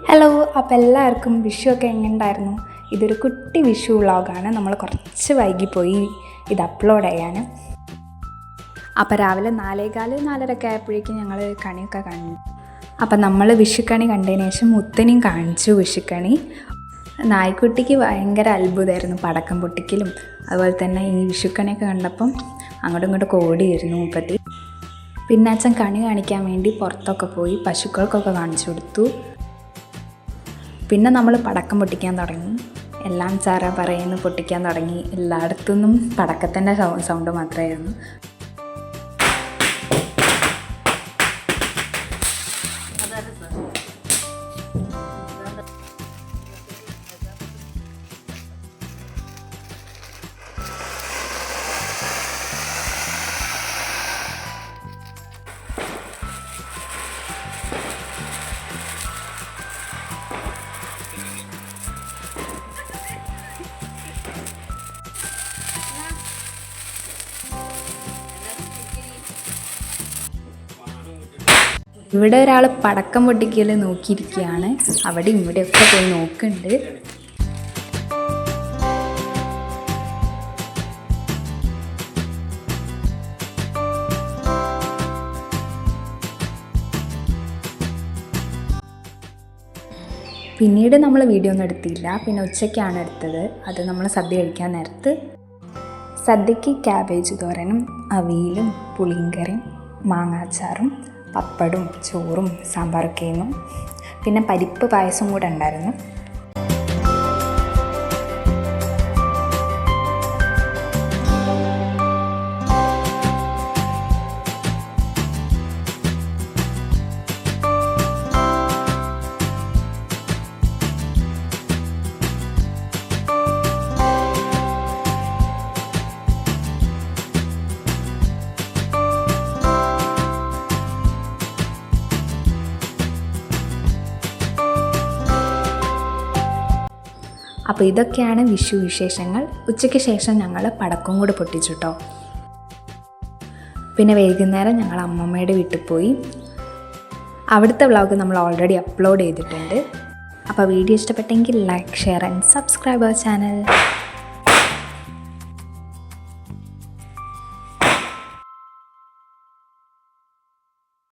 Hello, അപ്പോൾ എല്ലാവർക്കും വിഷു ഒക്കെ എങ്ങനെയുണ്ടായിരുന്നു? ഇതൊരു കുട്ടി വിഷു വ്ളോഗാണ്. നമ്മൾ കുറച്ച് വൈകിപ്പോയി ഇത് അപ്ലോഡ് ചെയ്യാൻ. അപ്പോൾ രാവിലെ 4:15-4:30 ആയപ്പോഴേക്കും ഞങ്ങൾ കണിയൊക്കെ കണ്ടു. അപ്പം നമ്മൾ വിഷുക്കണി കണ്ടതിന് ശേഷം മുത്തനെയും കാണിച്ചു വിഷുക്കണി. നായ്ക്കുട്ടിക്ക് ഭയങ്കര അത്ഭുതമായിരുന്നു പടക്കം പൊട്ടിക്കലും അതുപോലെ തന്നെ ഈ വിഷുക്കണിയൊക്കെ കണ്ടപ്പം അങ്ങോട്ടും ഇങ്ങോട്ടും ഓടിയായിരുന്നു മുപ്പത്തി. പിന്നെ അച്ഛൻ കണി കാണിക്കാൻ വേണ്ടി പുറത്തൊക്കെ പോയി പശുക്കൾക്കൊക്കെ കാണിച്ചു കൊടുത്തു. പിന്നെ നമ്മൾ പടക്കം പൊട്ടിക്കാൻ തുടങ്ങി. എല്ലാം ചാറ പറയുന്നു പൊട്ടിക്കാൻ തുടങ്ങി. എല്ലായിടത്തുനിന്നും പടക്കത്തിൻ്റെ സൗണ്ട് മാത്രമായിരുന്നു. ഇവിടെ ഒരാൾ പടക്കം പൊട്ടിക്കൽ നോക്കിയിരിക്കുകയാണ്. അവിടെ ഇവിടെയൊക്കെ പോയി നോക്കുന്നുണ്ട്. പിന്നീട് നമ്മൾ വീഡിയോ ഒന്നും എടുത്തില്ല. പിന്നെ ഉച്ചയ്ക്കാണ് എടുത്തത്. അത് നമ്മൾ സദ്യ കഴിക്കാൻ നേരത്ത്. സദ്യക്ക് ക്യാബേജ് തോരനും അവിയലും പുളിങ്കറിയും മാങ്ങാച്ചാറും പപ്പടും ചോറും സാമ്പാറൊക്കെ ആയിരുന്നു. പിന്നെ പരിപ്പ് പായസം കൂടെ ഉണ്ടായിരുന്നു. അപ്പോൾ ഇതൊക്കെയാണ് വിഷു വിശേഷങ്ങൾ. ഉച്ചയ്ക്ക് ശേഷം ഞങ്ങൾ പടക്കം കൂടെ പൊട്ടിച്ചു കേട്ടോ. പിന്നെ വൈകുന്നേരം ഞങ്ങൾ അമ്മമ്മയുടെ വീട്ടിൽ പോയി. അവിടുത്തെ വ്ളോഗ് നമ്മൾ ഓൾറെഡി അപ്ലോഡ് ചെയ്തിട്ടുണ്ട്. അപ്പോൾ വീഡിയോ ഇഷ്ടപ്പെട്ടെങ്കിൽ like, share and subscribe our channel.